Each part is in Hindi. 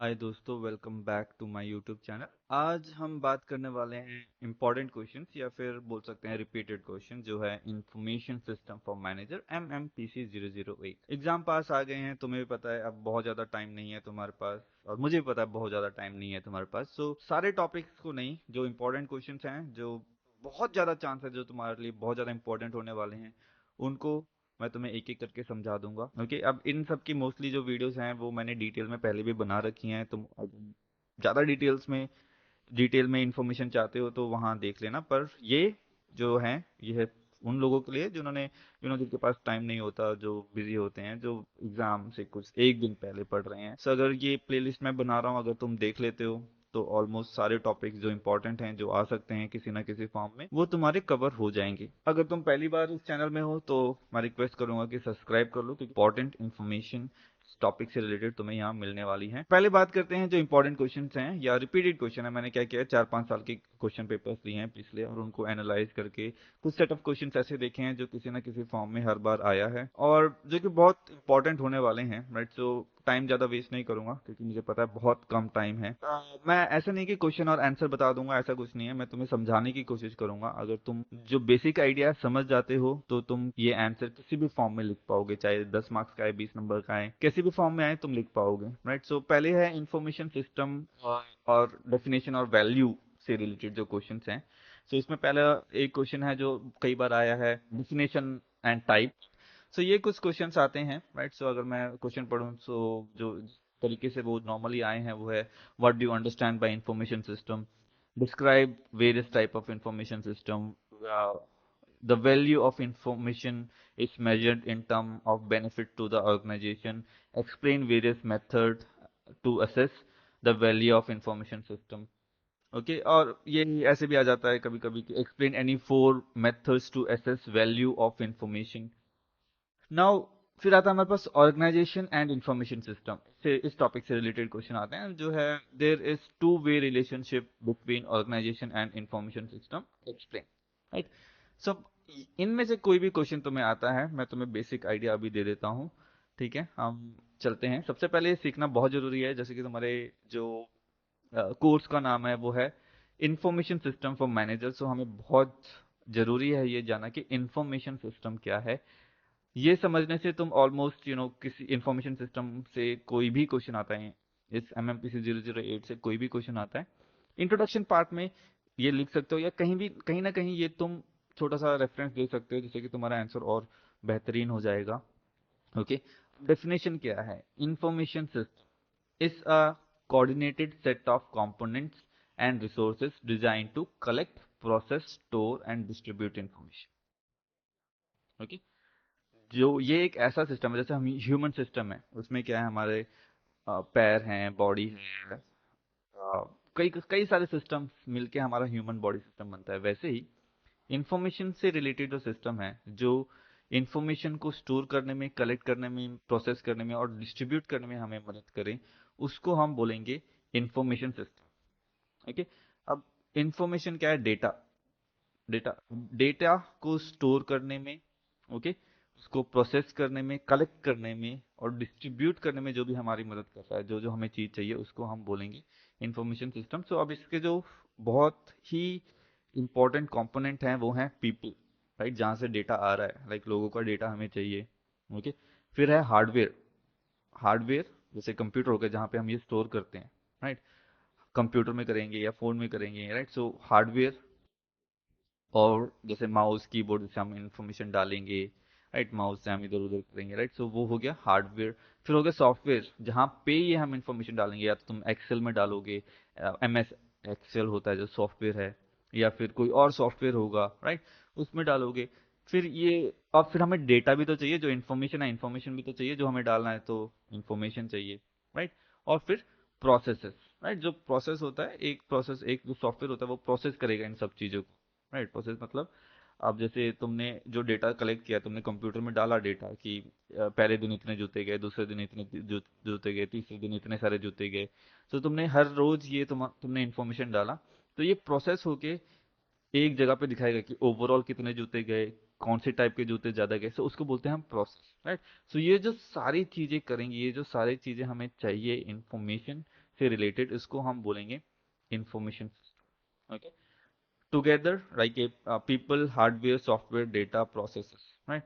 हाय दोस्तों, welcome back to my YouTube channel. आज हम बात करने वाले हैं इम्पोर्टेंट क्वेश्चंस या फिर बोल सकते हैं रिपीटेड क्वेश्चन, जो है information system for manager MMPC 008। Exam पास आ गए हैं, तुम्हें भी पता है अब बहुत ज़्यादा टाइम नहीं है तुम्हारे पास, और मुझे भी पता है बहुत ज़्यादा टाइम नहीं है तुम्हारे पास। सो सारे टॉपिक्स को नहीं, जो इम्पोर्टेंट क्वेश्चन हैं, जो बहुत ज़्यादा चांस है जो तुम्हारे लिए बहुत ज़्यादा इंपॉर्टेंट होने वाले हैं, उनको मैं तुम्हें एक एक करके समझा दूंगा। ओके, अब इन सब की मोस्टली जो वीडियोस हैं वो मैंने डिटेल में पहले भी बना रखी हैं। तुम ज़्यादा डिटेल में इंफॉर्मेशन चाहते हो तो वहाँ देख लेना। पर ये जो है, ये है उन लोगों के लिए जिन्होंने जिनके पास टाइम नहीं होता, जो बिजी होते हैं, जो एग्जाम से कुछ एक दिन पहले पढ़ रहे हैं। सो अगर ये प्लेलिस्ट मैं बना रहा हूँ, अगर तुम देख लेते हो तो ऑलमोस्ट सारे टॉपिक्स जो इंपॉर्टेंट हैं, जो आ सकते हैं किसी ना किसी फॉर्म में, वो तुम्हारे कवर हो जाएंगे। अगर तुम पहली बार इस चैनल में हो तो मैं रिक्वेस्ट करूंगा कि सब्सक्राइब कर लो, क्योंकि इंपॉर्टेंट इन्फॉर्मेशन टॉपिक से रिलेटेड तुम्हें यहाँ मिलने वाली है। पहले बात करते हैं जो इंपॉर्टेंट क्वेश्चंस हैं या रिपीटेड क्वेश्चन है। मैंने क्या किया है, 4-5 साल के क्वेश्चन पेपर्स लिए हैं पिछले, और उनको एनालाइज करके कुछ सेट ऑफ क्वेश्चंस ऐसे देखे हैं जो किसी ना किसी फॉर्म में हर बार आया है और जो कि बहुत इंपॉर्टेंट होने वाले हैं। राइट, सो टाइम ज़्यादा वेस्ट नहीं करूंगा, क्योंकि मुझे पता है बहुत कम टाइम है। मैं ऐसा नहीं कि क्वेश्चन और आंसर बता दूंगा, ऐसा कुछ नहीं है। मैं तुम्हें समझाने की कोशिश करूंगा। अगर तुम जो बेसिक आइडिया समझ जाते हो तो तुम ये आंसर किसी भी फॉर्म में लिख पाओगे, चाहे 10 मार्क्स का है, 20 नंबर का है, किसी भी फॉर्म में आए तुम लिख पाओगे। राइट, सो पहले है इंफॉर्मेशन सिस्टम और डेफिनेशन और वैल्यू से रिलेटेड जो क्वेश्चन हैं। सो इसमें पहला एक क्वेश्चन है जो कई बार आया है, डेफिनेशन एंड टाइप। सो ये कुछ क्वेश्चंस आते हैं। राइट, सो अगर मैं क्वेश्चन पढ़ूं, सो जो तरीके से वो नॉर्मली आए हैं वो है, what do you understand by information system, describe various type of information system, the value of information is measured in terms of benefit to the organization, explain various methods to assess the value of information system। Okay, और ये ऐसे भी आ जाता है कभी कभी कि explain any 4 methods to assess value of information. Now फिर आता है हमारे पास ऑर्गेनाइजेशन एंड इंफॉर्मेशन सिस्टम से, इस टॉपिक से रिलेटेड क्वेश्चन आते हैं, जो है there is two way relationship between organisation and information system, explain. Right, सब इनमें से कोई भी क्वेश्चन तुम्हें आता है, मैं तुम्हें बेसिक आइडिया अभी दे देता हूँ। ठीक है, हम चलते हैं। सबसे पहले सीखना बहुत जरूरी है, जैसे कि तुम्हारे जो कोर्स का नाम है वो है इंफॉर्मेशन सिस्टम फॉर मैनेजर। सो हमें बहुत जरूरी है ये जानना कि इंफॉर्मेशन सिस्टम क्या है। ये समझने से तुम ऑलमोस्ट किसी इंफॉर्मेशन सिस्टम से कोई भी क्वेश्चन आता है, इस MMPC 008 से कोई भी क्वेश्चन आता है, इंट्रोडक्शन पार्ट में ये लिख सकते हो, या कहीं भी कहीं ना कहीं ये तुम छोटा सा रेफरेंस दे सकते हो, जिससे कि तुम्हारा आंसर और बेहतरीन हो जाएगा। ओके, डेफिनेशन क्या है? Information system is a coordinated set of components and resources designed to collect, process, store and distribute information। Okay, जो ये एक ऐसा सिस्टम है, जैसे हम ह्यूमन सिस्टम है, उसमें क्या है, हमारे पैर हैं, बॉडी है, कई कई सारे सिस्टम मिलके हमारा ह्यूमन बॉडी सिस्टम बनता है। वैसे ही इंफॉर्मेशन से रिलेटेड जो सिस्टम है, जो इंफॉर्मेशन को स्टोर करने में, कलेक्ट करने में, प्रोसेस करने में और डिस्ट्रीब्यूट करने में हमें मदद करे, उसको हम बोलेंगे इंफॉर्मेशन सिस्टम। ओके, अब इंफॉर्मेशन क्या है? डेटा। डेटा डेटा को स्टोर करने में, ओके, उसको प्रोसेस करने में, कलेक्ट करने में और डिस्ट्रीब्यूट करने में जो भी हमारी मदद करता है, जो जो हमें चीज चाहिए, उसको हम बोलेंगे इंफॉर्मेशन सिस्टम। सो अब इसके जो बहुत ही इंपॉर्टेंट कंपोनेंट हैं वो हैं पीपल। राइट, जहाँ से डेटा आ रहा है, लाइक लोगों का डेटा हमें चाहिए। ओके, फिर है हार्डवेयर। हार्डवेयर जैसे कंप्यूटर हो गया, जहाँ पे हम ये स्टोर करते हैं। राइट, कंप्यूटर में करेंगे या फोन में करेंगे। राइट, सो हार्डवेयर। और जैसे माउस कीबोर्ड से हम इंफॉर्मेशन डालेंगे, राइट, माउस से हम इधर उधर करेंगे। राइट, सो वो हो गया हार्डवेयर। फिर हो गया सॉफ्टवेयर, जहाँ पे ये हम इंफॉर्मेशन डालेंगे, या तो तुम एक्सेल में डालोगे, MS एक्सेल होता है जो सॉफ्टवेयर है, या फिर कोई और सॉफ्टवेयर होगा, राइट, उसमें डालोगे। फिर ये, अब फिर हमें डेटा भी तो चाहिए, जो इन्फॉर्मेशन है, इन्फॉर्मेशन भी तो चाहिए जो हमें डालना है, तो इन्फॉर्मेशन चाहिए। राइट, और फिर प्रोसेसेस। राइट, जो प्रोसेस होता है, एक प्रोसेस, एक जो सॉफ्टवेयर होता है वो प्रोसेस करेगा इन सब चीजों को। राइट, प्रोसेस मतलब, अब जैसे तुमने जो डेटा कलेक्ट किया, तुमने कंप्यूटर में डाला डेटा कि पहले दिन इतने जूते गए, दूसरे दिन इतने जूते गए, तीसरे दिन इतने सारे जूते गए। तो तुमने हर रोज ये तुमने इन्फॉर्मेशन डाला, तो ये प्रोसेस होके एक जगह पे दिखाएगा कि ओवरऑल कितने जूते गए, कौन से टाइप के जूते ज्यादा गए। सो उसको बोलते हैं हम प्रोसेस। राइट, सो ये जो सारी चीजें करेंगे, ये जो सारी चीजें हमें चाहिए इंफॉर्मेशन से रिलेटेड, इसको हम बोलेंगे information system. Okay, together like a people, hardware, software, data, processes, right?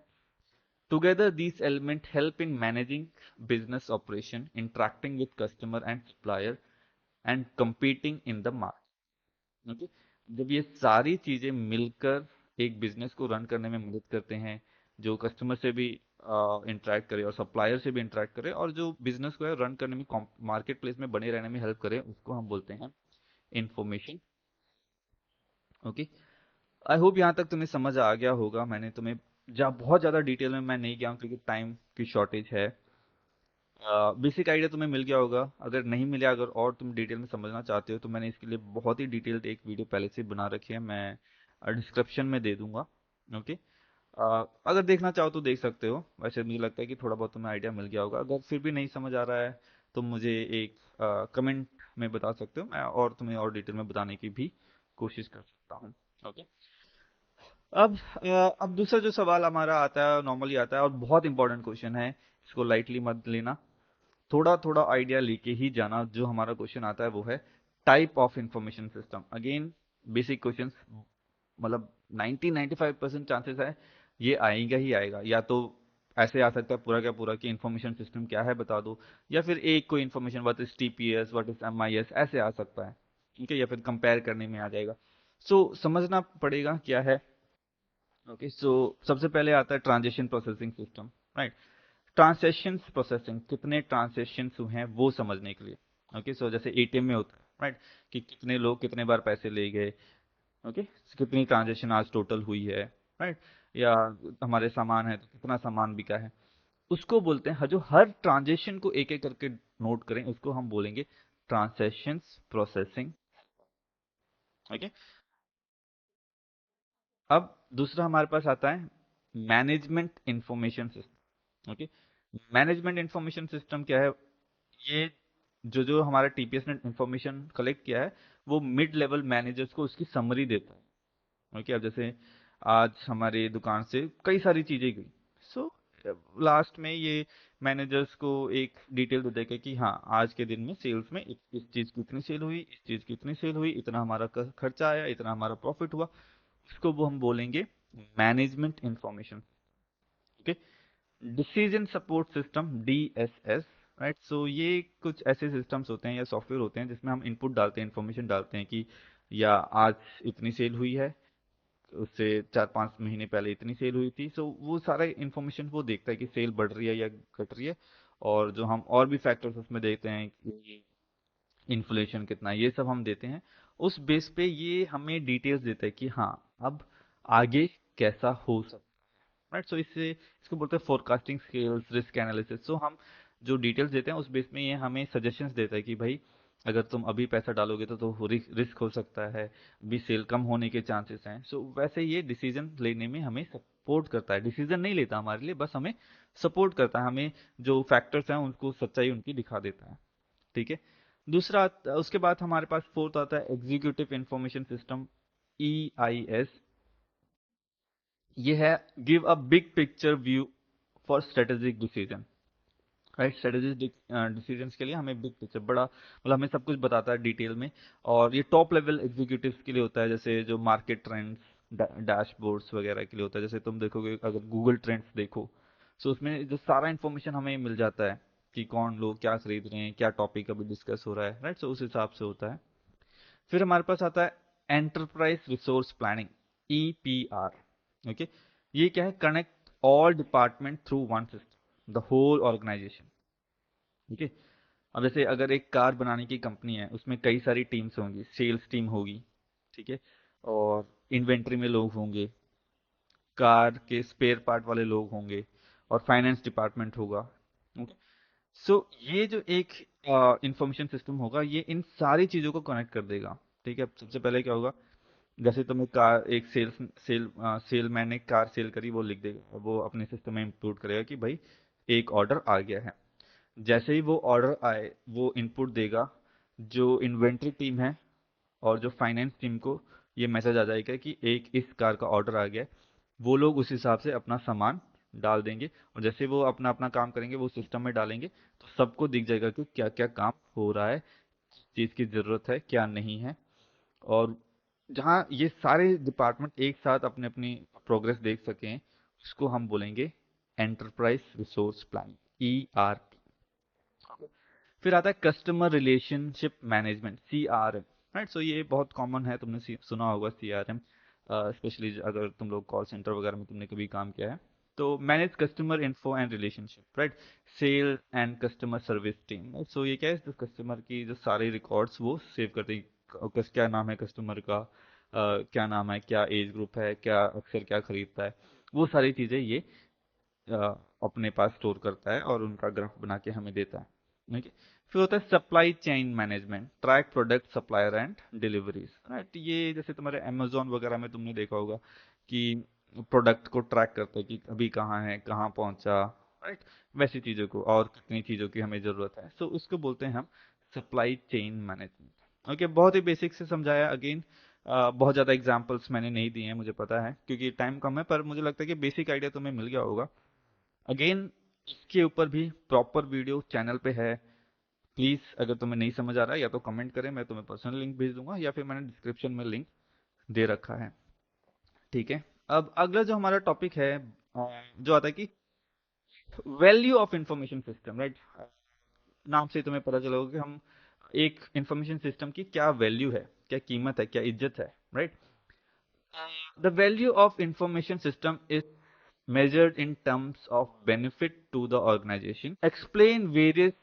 Together, these elements help in managing business operation, interacting with customer and supplier, and competing in the market. Okay, जब ये सारी चीजें मिलकर एक बिजनेस को रन करने में मदद करते हैं, जो कस्टमर से भी इंटरेक्ट करे और सप्लायर से भी इंटरेक्ट करे और जो बिजनेस को है रन करने में, मार्केट प्लेस में बने रहने में हेल्प करे, उसको हम बोलते हैं इंफॉर्मेशन। ओके, आई होप यहाँ तक तुम्हें समझ आ गया होगा। मैंने तुम्हें बहुत ज़्यादा डिटेल में मैं नहीं गया हूँ क्योंकि टाइम की शॉर्टेज है। बेसिक आइडिया तुम्हें मिल गया होगा। अगर नहीं मिला, अगर और तुम डिटेल में समझना चाहते हो तो मैंने इसके लिए बहुत ही डिटेल्ड एक वीडियो पहले से बना रखी है, मैं डिस्क्रिप्शन में दे दूंगा। ओके, अगर देखना चाहो तो देख सकते हो। वैसे मुझे लगता है कि थोड़ा बहुत तुम्हें आइडिया मिल गया होगा। अगर फिर भी नहीं समझ आ रहा है तो मुझे एक कमेंट में बता सकते हो, मैं और तुम्हें और डिटेल में बताने की भी कोशिश कर सकता हूँ। ओके, अब दूसरा जो सवाल हमारा आता है, नॉर्मली आता है और बहुत इंपॉर्टेंट क्वेश्चन है, इसको लाइटली मत लेना, थोड़ा थोड़ा आइडिया लेके ही जाना। जो हमारा क्वेश्चन आता है वो है type of information system. Again basic questions, मतलब 90-95% चांसेस है ये आएगा ही आएगा। या तो ऐसे आ सकता है पूरा क्या पूरा कि इंफॉर्मेशन सिस्टम क्या है बता दो, या फिर एक कोई information, what is TPS, what is MIS, ऐसे आ सकता है। ठीक है, या फिर कंपेयर करने में आ जाएगा। सो समझना पड़ेगा क्या है। ओके, सो सबसे पहले आता है transaction processing system, right? Transaction processing, कितने ट्रांजेक्शन हुए हैं वो समझने के लिए। ओके, सो जैसे एटीएम में होता है, राइट, कि कितने लोग कितने बार पैसे ले गए। ओके, कितनी ट्रांजेक्शन आज टोटल हुई है, राइट? या हमारे सामान है तो कितना सामान बिका है, उसको बोलते हैं। जो हर ट्रांजेक्शन को एक एक करके नोट करें, उसको हम बोलेंगे ट्रांजेक्शन प्रोसेसिंग। ओके, अब दूसरा हमारे पास आता है management information system. Okay, management information system क्या है? ये जो जो हमारा टीपीएस ने इंफॉर्मेशन कलेक्ट किया है, वो मिड लेवल मैनेजर्स को उसकी समरी देता है। ओके, अब जैसे आज हमारे दुकान से कई सारी चीजें गई, सो लास्ट में ये मैनेजर्स को एक डिटेल दे देगा कि हाँ, आज के दिन में सेल्स में इस चीज की इतनी सेल हुई, इस चीज की इतनी सेल हुई, इतना हमारा खर्चा आया, इतना हमारा प्रॉफिट हुआ। इसको वो हम बोलेंगे management information. Okay, decision support system, DSS, right? So ये कुछ ऐसे सिस्टम्स होते हैं या सॉफ्टवेयर होते हैं जिसमें हम इनपुट डालते हैं, इंफॉर्मेशन डालते हैं कि या आज इतनी सेल हुई है, उससे 4-5 महीने पहले इतनी सेल हुई थी। सो वो सारा इंफॉर्मेशन वो देखता है कि सेल बढ़ रही है या घट रही है। और जो हम और भी फैक्टर्स उसमें देखते हैं कि इन्फ्लेशन कितना है, ये सब हम देते हैं। उस बेस पे ये हमें डिटेल्स देता है कि हाँ, अब आगे कैसा हो सकता है, राइट? सो इससे इसको बोलते हैं फोरकास्टिंग स्किल्स, रिस्क एनालिसिस। सो हम जो डिटेल्स देते हैं उस बेस में ये हमें सजेशंस देता है कि भाई, अगर तुम अभी पैसा डालोगे तो रिस्क हो सकता है, अभी सेल कम होने के चांसेस हैं। सो वैसे ये डिसीजन लेने में हमें सपोर्ट करता है। डिसीजन नहीं लेता हमारे लिए, बस हमें सपोर्ट करता है, हमें जो फैक्टर्स हैं उनको सच्चाई उनकी दिखा देता है। ठीक है, दूसरा उसके बाद हमारे पास फोर्थ आता है एग्जीक्यूटिव इंफॉर्मेशन सिस्टम, EIS। ये है give a big picture view for strategic decision, right? Strategic decisions के लिए हमें बिग पिक्चर, बड़ा मतलब हमें सब कुछ बताता है डिटेल में। और ये टॉप लेवल एग्जीक्यूटिव्स के लिए होता है, जैसे जो मार्केट ट्रेंड्स, डैशबोर्ड्स वगैरह के लिए होता है। जैसे तुम देखोगे अगर गूगल ट्रेंड्स देखो, सो उसमें जो सारा इन्फॉर्मेशन हमें मिल जाता है कि कौन लोग क्या खरीद रहे हैं, क्या टॉपिक अभी डिस्कस हो रहा है, राइट? सो उस हिसाब से होता है। फिर हमारे पास आता है enterprise resource planning, EPR। Okay, ये क्या है? Connect all department through one system, the whole organization. ठीक है, अब जैसे अगर एक कार बनाने की कंपनी है, उसमें कई सारी टीम्स होंगी, सेल्स टीम होगी, ठीक है, और इन्वेंट्री में लोग होंगे, कार के स्पेयर पार्ट वाले लोग होंगे, और फाइनेंस डिपार्टमेंट होगा। ओके, सो ये जो एक इंफॉर्मेशन सिस्टम होगा, ये इन सारी चीजों को कनेक्ट कर देगा। ठीक है, अब सबसे पहले क्या होगा? जैसे तुम्हें कार, एक सेलमैन ने कार सेल करी, वो लिख देगा, वो अपने सिस्टम में इंक्लूड करेगा कि भाई एक ऑर्डर आ गया है। जैसे ही वो ऑर्डर आए, वो इनपुट देगा जो इन्वेंट्री टीम है और जो फाइनेंस टीम को ये मैसेज आ जाएगा कि एक इस कार का ऑर्डर आ गया है। वो लोग उस हिसाब से अपना सामान डाल देंगे, और जैसे वो अपना अपना काम करेंगे, वो सिस्टम में डालेंगे, तो सबको दिख जाएगा कि क्या क्या काम हो रहा है, चीज़ की ज़रूरत है, क्या नहीं है। और जहाँ ये सारे डिपार्टमेंट एक साथ अपने अपनी प्रोग्रेस देख सकें, उसको हम बोलेंगे एंटरप्राइज रिसोर्स प्लानिंग, ERP। फिर आता है customer relationship management, CRM। Right, so ये बहुत कॉमन है, तुमने सुना होगा CRM, स्पेशली अगर तुम लोग कॉल सेंटर वगैरह में तुमने कभी काम किया है। तो manage customer info and relationship, right, sale and customer service team. So ये क्या है, जो कस्टमर की जो सारे रिकॉर्ड्स वो सेव करते हैं, क्या नाम है कस्टमर का, क्या नाम है, क्या एज ग्रुप है, क्या अक्सर क्या खरीदता है, वो सारी चीज़ें ये अपने पास स्टोर करता है और उनका ग्राफ बना के हमें देता है। ठीक है। फिर होता है supply chain management, track product supplier and deliveries. Right, ये जैसे तुम्हारे अमेजोन वगैरह में तुमने देखा होगा कि प्रोडक्ट को ट्रैक करते हैं कि अभी कहाँ है, कहाँ पहुंचा। राइट, वैसी चीज़ों को और कितनी चीज़ों की हमें ज़रूरत है, सो उसको बोलते हैं हम सप्लाई चेन मैनेजमेंट। ओके, बहुत ही बेसिक से समझाया। अगेन बहुत ज़्यादा एग्जांपल्स मैंने नहीं दिए हैं, मुझे पता है क्योंकि टाइम कम है, पर मुझे लगता है कि बेसिक आइडिया तुम्हें मिल गया होगा। अगेन, इसके ऊपर भी प्रॉपर वीडियो चैनल पे है। प्लीज अगर तुम्हें नहीं समझ आ रहा है, या तो कमेंट करें, मैं तुम्हें पर्सनल लिंक भेज दूंगा, या फिर मैंने डिस्क्रिप्शन में लिंक दे रखा है। ठीक है। अब अगला जो हमारा टॉपिक है, जो आता है कि value of information system. Right, नाम से तुम्हें पता चला होगा कि हम एक इंफॉर्मेशन सिस्टम की क्या वैल्यू है, क्या कीमत है, क्या इज्जत है। Right, the value of information system is measured in terms of benefit to the organization. Explain various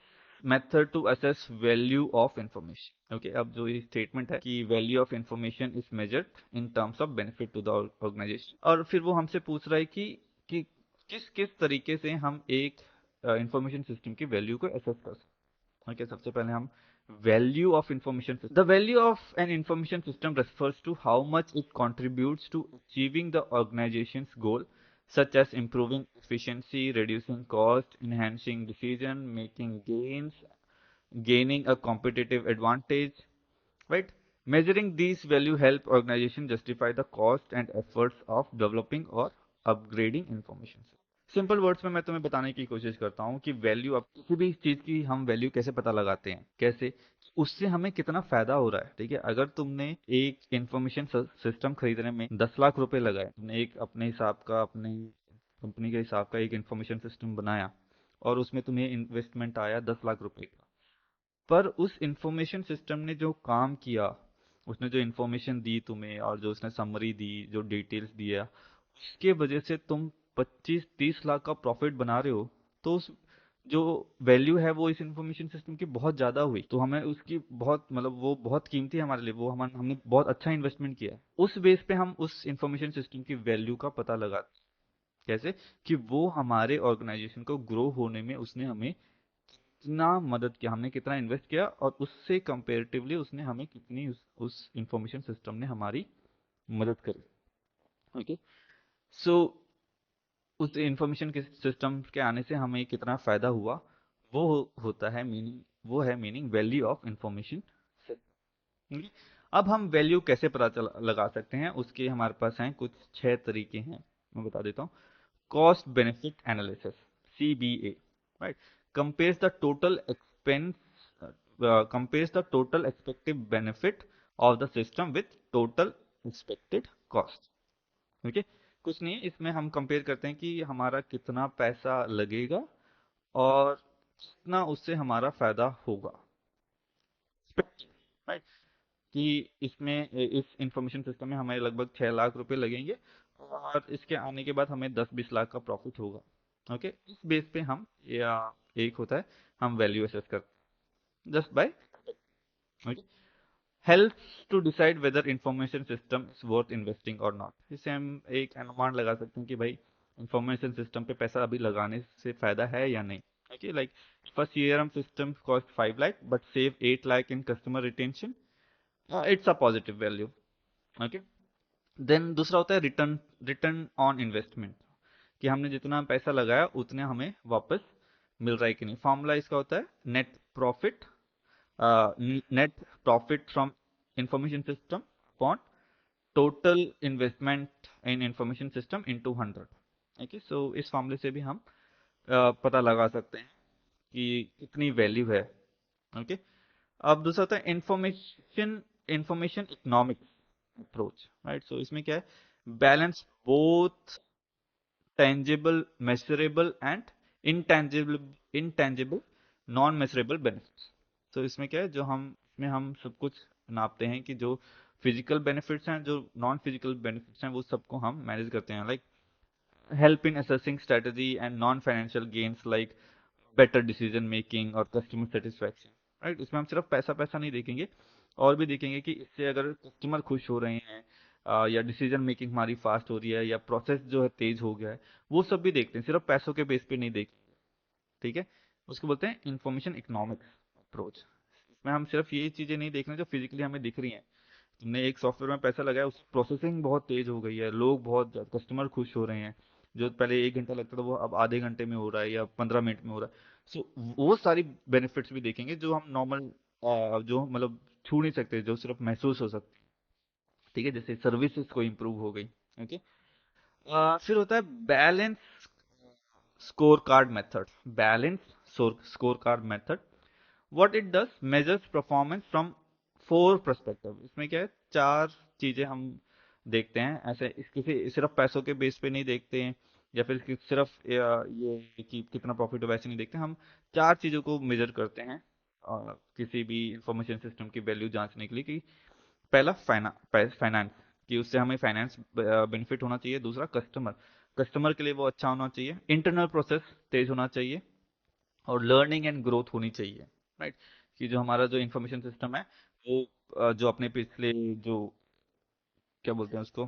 method to assess value of information. Okay, अब जो ये statement है कि value of information is measured in terms of benefit to the organization, और फिर वो हमसे पूछ रहा है कि किस किस तरीके से हम एक इंफॉर्मेशन सिस्टम की वैल्यू को असेस कर सकते हैं। Okay, सबसे पहले हम value of information system. The value of an information system refers to how much it contributes to achieving the organization's goal, such as improving efficiency, reducing cost, enhancing decision making gains, gaining a competitive advantage. Right, measuring these value help organization justify the cost and efforts of developing or upgrading information. Simple words में मैं तुम्हें बताने की कोशिश करता हूँ कि वैल्यू, अब किसी भी चीज की हम वैल्यू कैसे पता लगाते हैं, कैसे उससे हमें कितना फायदा हो रहा है। ठीक है, अगर तुमने एक इंफॉर्मेशन सिस्टम खरीदने में 10 लाख रुपए लगाए, तुमने एक अपने हिसाब का, अपने कंपनी के हिसाब का एक इंफॉर्मेशन सिस्टम बनाया, और उसमें तुम्हें इन्वेस्टमेंट आया 10 लाख रुपए का, पर उस इंफॉर्मेशन सिस्टम ने जो काम किया, उसने जो इंफॉर्मेशन दी तुम्हें, और जो उसने समरी दी, जो डिटेल्स दिया, उसके वजह से तुम 25-30 लाख का प्रॉफिट बना रहे हो, तो उस जो वैल्यू है वो इस इंफॉर्मेशन सिस्टम की बहुत ज्यादा हुई, तो हमें उसकी बहुत, मतलब वो बहुत कीमती है हमारे लिए, वो हमने बहुत अच्छा इन्वेस्टमेंट किया है। उस बेस पे हम उस इंफॉर्मेशन सिस्टम की वैल्यू का पता लगाते हैं। कैसे कि वो हमारे ऑर्गेनाइजेशन को ग्रो होने में उसने हमें कितना मदद किया, हमने कितना इन्वेस्ट किया, और उससे कंपेरेटिवली उसने हमें कितनी, उस इंफॉर्मेशन सिस्टम ने हमारी मदद करी। ओके, सो उस इंफॉर्मेशन के सिस्टम के आने से हमें कितना फायदा हुआ, वो होता है मीनिंग, वो है meaning value of information system. अब हम वैल्यू कैसे पता लगा सकते हैं, उसके हमारे पास हैं कुछ 6 तरीके हैं, मैं बता देता हूँ। Cost benefit analysis, CBA, right, compares the total expense, compares the total expected benefit of the system with total expected cost। Okay, कुछ नहीं है, इसमें हम कंपेयर करते हैं कि हमारा कितना पैसा लगेगा और कितना उससे हमारा फायदा होगा। राइट, कि इसमें, इस इंफॉर्मेशन सिस्टम में हमें लगभग 6 लाख रुपए लगेंगे, और इसके आने के बाद हमें 10-20 लाख का प्रॉफिट होगा। ओके, इस बेस पे हम, या एक होता है, हम वैल्यू असेस करते हैं just by. Okay, helps to decide whether information system is worth investing और नॉट। इससे हम एक अनुमान लगा सकते हैं कि भाई इंफॉर्मेशन सिस्टम पे पैसा अभी लगाने से फायदा है या नहीं। Okay, like first CRM system cost 5 lakh but save 8 lakh in customer retention, it's a positive value. Okay, then दूसरा होता है रिटर्न, रिटर्न ऑन इन्वेस्टमेंट, कि हमने जितना पैसा लगाया उतने हमें वापस मिल रहा है कि नहीं। फॉर्मूला इसका होता है net profit, net profit from information system upon total investment in information system into 100। Okay, so इस फॉर्मूले से भी हम पता लगा सकते हैं कि कितनी वैल्यू है। ओके, अब दूसरा होता है information information economics approach, right. So इसमें क्या है, balance both tangible, measurable and intangible intangible non measurable benefits. तो इसमें क्या है, जो हम इसमें हम सब कुछ नापते हैं कि जो फिजिकल बेनिफिट्स हैं, जो नॉन फिजिकल बेनिफिट्स हैं, वो सबको हम मैनेज करते हैं, like help in assessing strategy and non financial gains like better decision making और कस्टमर सेटिस्फैक्शन, राइट। इसमें हम सिर्फ पैसा पैसा नहीं देखेंगे, और भी देखेंगे कि इससे अगर कस्टमर खुश हो रहे हैं, या डिसीजन मेकिंग हमारी फास्ट हो रही है, या प्रोसेस जो है तेज हो गया है, वो सब भी देखते हैं, सिर्फ पैसों के बेस पे नहीं देखते। ठीक है, उसको बोलते हैं इंफॉर्मेशन इकोनॉमिक्स अप्रोच। इसमें हम सिर्फ ये चीजें नहीं देख रहे हैं जो फिजिकली हमें दिख रही हैं। तुमने एक सॉफ्टवेयर में पैसा लगाया, उसकी प्रोसेसिंग बहुत तेज हो गई है, लोग बहुत, कस्टमर खुश हो रहे हैं, जो पहले 1 घंटा लगता था वो अब आधे घंटे में हो रहा है या 15 मिनट में हो रहा है। सो वो सारी बेनिफिट्स भी देखेंगे जो हम नॉर्मल, जो मतलब छू नहीं सकते, जो सिर्फ महसूस हो सकते हैं। ठीक है, जैसे सर्विसेज को इम्प्रूव हो गई। ओके। फिर होता है balance score card method. Balance score card method, what it does, measures performance from 4 perspective. इसमें क्या है, 4 चीजें हम देखते हैं, ऐसे किसी सिर्फ पैसों के बेस पे नहीं देखते हैं, या फिर सिर्फ ये कि कितना प्रॉफिट हो वैसे नहीं देखते हम। 4 चीजों को मेजर करते हैं किसी भी इंफॉर्मेशन सिस्टम की वैल्यू जांचने के लिए, कि पहला फाइनेंस, कि उससे हमें फाइनेंस बेनिफिट होना चाहिए। दूसरा कस्टमर, कस्टमर के लिए वो अच्छा होना चाहिए। इंटरनल प्रोसेस तेज होना चाहिए, और लर्निंग एंड ग्रोथ होनी चाहिए, राइट। कि जो हमारा जो इंफॉर्मेशन सिस्टम है, वो जो अपने पिछले जो क्या बोलते हैं उसको,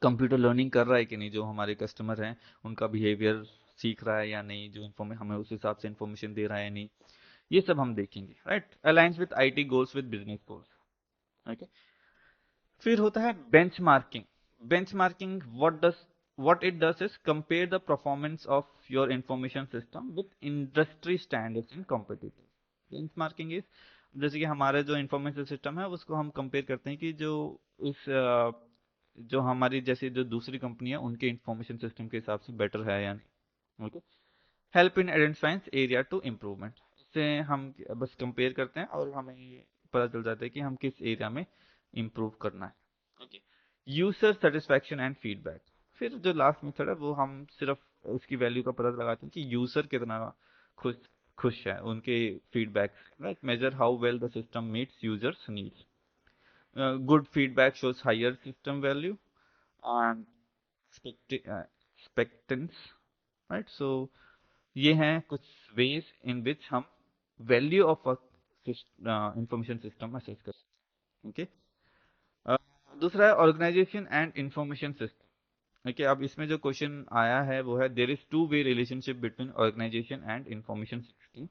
कंप्यूटर लर्निंग कर रहा है कि नहीं, जो हमारे कस्टमर हैं उनका बिहेवियर सीख रहा है या नहीं, जो इन्फॉर्मेशन हमें उस हिसाब से इन्फॉर्मेशन दे रहा है या नहीं, ये सब हम देखेंगे, right. Aligns with IT goals with business goals. Okay. फिर होता है benchmarking. Benchmarking what it does is compare the performance of your information system with industry standards and competitors. Benchmarking is, जैसे कि हमारे जो इंफॉर्मेशन सिस्टम है उसको हम कंपेयर करते हैं कि जो उस जो हमारी जैसे जो दूसरी कंपनी है उनके इंफॉर्मेशन सिस्टम के हिसाब से बेटर है या नहीं। Okay. Help in identifying area to improvement, इससे हम बस कंपेयर करते हैं और हमें पता चल जाता है कि हम किस एरिया में इम्प्रूव करना है। Okay. User satisfaction and feedback, फिर जो लास्ट मेथड है वो हम सिर्फ उसकी वैल्यू का पता लगाते हैं कि यूजर कितना खुश खुश है, उनके feedback, right. Measure how well the system meets users needs. Good feedback shows higher system value and acceptance, right. So ये हैं कुछ वेज इन विच हम value of a information system assess कर सकते हैं। ओके। दूसरा है organisation and information system. Okay, अब इसमें जो क्वेश्चन आया है वो है, there is two way relationship between organisation and information system,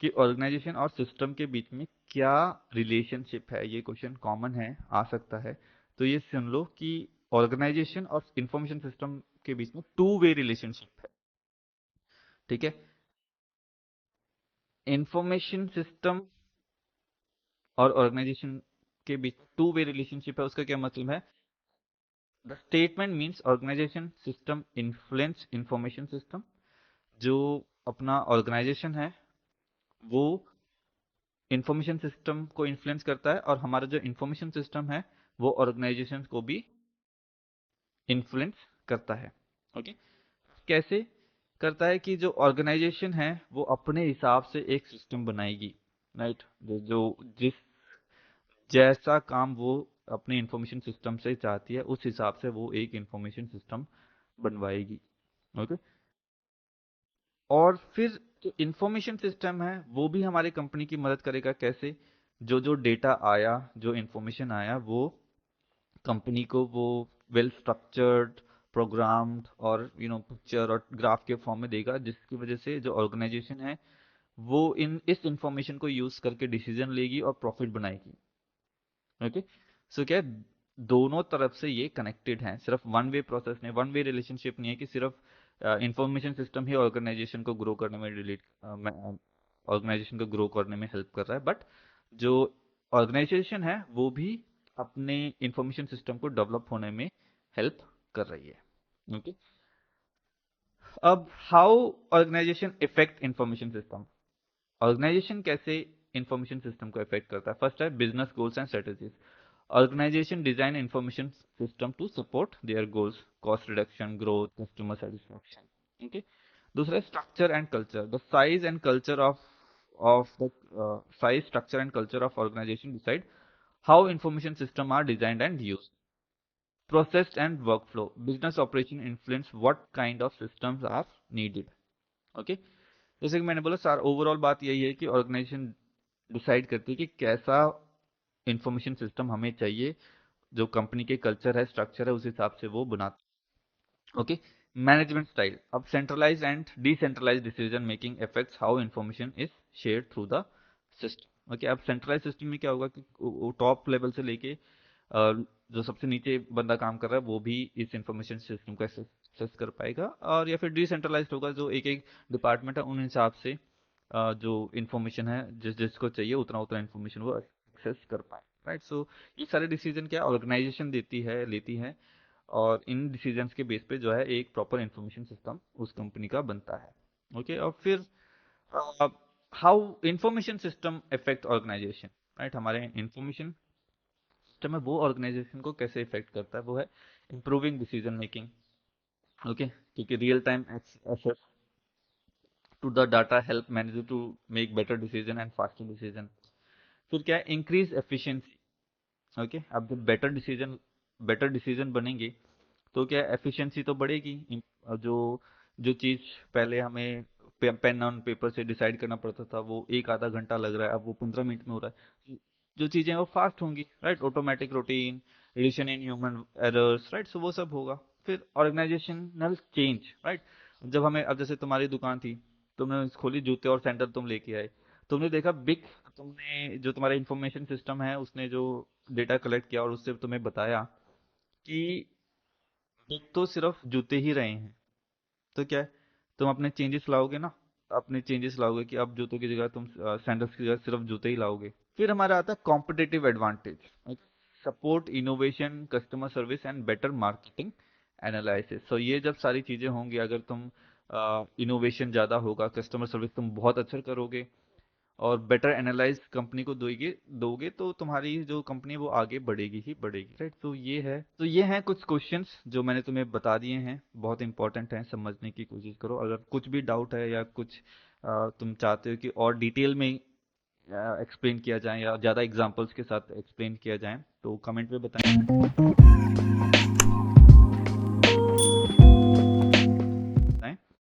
कि ऑर्गेनाइजेशन और सिस्टम के बीच में क्या रिलेशनशिप है। ये क्वेश्चन कॉमन है, आ सकता है, तो ये सुन लो कि ऑर्गेनाइजेशन और इंफॉर्मेशन सिस्टम के बीच में टू वे रिलेशनशिप है। ठीक है, इंफॉर्मेशन सिस्टम और ऑर्गेनाइजेशन के बीच टू वे रिलेशनशिप है, उसका क्या मतलब है। The statement means organization system influence information system, जो अपना ऑर्गेनाइजेशन है वो इंफॉर्मेशन सिस्टम को इन्फ्लुएंस करता है, और हमारा जो इंफॉर्मेशन सिस्टम है वो ऑर्गेनाइजेशन को भी इन्फ्लुएंस करता है। ओके। कैसे करता है, कि जो ऑर्गेनाइजेशन है वो अपने हिसाब से एक सिस्टम बनाएगी, राइट। जो जिस जैसा काम वो अपने इंफॉर्मेशन सिस्टम से चाहती है उस हिसाब से वो एक इंफॉर्मेशन सिस्टम बनवाएगी। ओके। और फिर जो इंफॉर्मेशन सिस्टम है वो भी हमारे कंपनी की मदद करेगा, कैसे, जो जो डेटा आया, जो इंफॉर्मेशन आया, वो कंपनी को वो वेल स्ट्रक्चर्ड, प्रोग्राम्ड और पिक्चर और ग्राफ के फॉर्म में देगा, जिसकी वजह से जो ऑर्गेनाइजेशन है वो इन इस इंफॉर्मेशन को यूज करके डिसीजन लेगी और प्रॉफिट बनाएगी। ओके। सो क्या है, दोनों तरफ से ये कनेक्टेड है, सिर्फ वन वे प्रोसेस नहीं, वन वे रिलेशनशिप नहीं है कि सिर्फ इंफॉर्मेशन सिस्टम ही ऑर्गेनाइजेशन को ग्रो करने में रिलेट ऑर्गेनाइजेशन को ग्रो करने में हेल्प कर रहा है, बट जो ऑर्गेनाइजेशन है वो भी अपने इंफॉर्मेशन सिस्टम को डेवलप होने में हेल्प कर रही है। ओके। अब how organization effect information system, organization कैसे इंफॉर्मेशन सिस्टम को इफेक्ट करता है? फर्स्ट है business goals and strategies. Organization design information system to support their goals, cost reduction, growth, customer satisfaction. Okay. दूसरा है structure and culture. The size and culture of the size, structure and culture of organization decide how information system are designed and used. Processed and workflow. Business operation influence what kind of systems are needed. Okay. जैसे कि मैंने बोला सर, ओवरऑल बात यही है कि ऑर्गेनाइजेशन डिसाइड करती है कि कैसा इंफॉर्मेशन सिस्टम हमें चाहिए, जो कंपनी के कल्चर है, स्ट्रक्चर है, उस हिसाब से वो बनाते। ओके। Management style. अब centralise and decentralise decision making affects how information is shared through the system. Okay. अब सेंट्रलाइज सिस्टम में क्या होगा कि टॉप लेवल से लेके जो सबसे नीचे बंदा काम कर रहा है वो भी इस इंफॉर्मेशन सिस्टम को एक्सेस कर पाएगा, और या फिर डिसेंट्रलाइज्ड होगा, जो एक एक डिपार्टमेंट है उन हिसाब से जो इंफॉर्मेशन है जिस जिसको चाहिए उतना उतना इंफॉर्मेशन वो एक्सेस कर पाए। राइट। सो ये सारे डिसीजन क्या ऑर्गेनाइजेशन देती है, लेती है, और इन डिसीजंस के बेस पे जो है एक प्रॉपर इंफॉर्मेशन सिस्टम उस कंपनी का बनता है। ओके। और फिर how information system affect organization. Right. हमारे इंफॉर्मेशन सिस्टम में वो ऑर्गेनाइजेशन को कैसे इफेक्ट करता है, वो है इंप्रूविंग डिसीजन मेकिंग। ओके। क्योंकि real time access to the data help manager to make better decision and faster decision. फिर क्या है इंक्रीज एफिशिएंसी। ओके। अब जब बेटर डिसीजन बनेंगे तो क्या एफिशिएंसी तो बढ़ेगी। जो जो चीज पहले हमें पेन ऑन पेपर से डिसाइड करना पड़ता था, वो एक आधा घंटा लग रहा है, अब वो 15 मिनट में हो रहा है। जो चीजें वो फास्ट होंगी। Right. Automatic routine, reduction in human errors. Right. So वो सब होगा। फिर ऑर्गेनाइजेशनल चेंज। राइट। जब हमें, अब जैसे तुम्हारी दुकान थी, तुमने खोली, जूते और सैंडल तुम लेके आए, तुमने देखा बिग, तुमने जो तुम्हारा इंफॉर्मेशन सिस्टम है उसने जो डेटा कलेक्ट किया और उससे तुम्हें बताया कि बिक तो सिर्फ जूते ही रहे हैं, तो क्या है, तुम अपने चेंजेस लाओगे ना, अपने चेंजेस लाओगे कि अब जूतों की जगह तुम सैंडल्स की जगह सिर्फ जूते ही लाओगे। फिर हमारा आता है competitive advantage. Support innovation, customer service and better marketing analysis. So ये जब सारी चीजें होंगी, अगर तुम इनोवेशन ज्यादा होगा, कस्टमर सर्विस तुम बहुत अच्छा करोगे, और बेटर एनालाइज कंपनी को दोगे दोगे तो तुम्हारी जो कंपनी है वो आगे बढ़ेगी ही बढ़ेगी। राइट। तो ये हैं कुछ क्वेश्चंस जो मैंने तुम्हें बता दिए हैं, बहुत इंपॉर्टेंट हैं, समझने की कोशिश करो। अगर कुछ भी डाउट है या कुछ तुम चाहते हो कि और डिटेल में एक्सप्लेन किया जाए या ज़्यादा एग्जांपल्स के साथ एक्सप्लेन किया जाए, तो कमेंट में बताएं।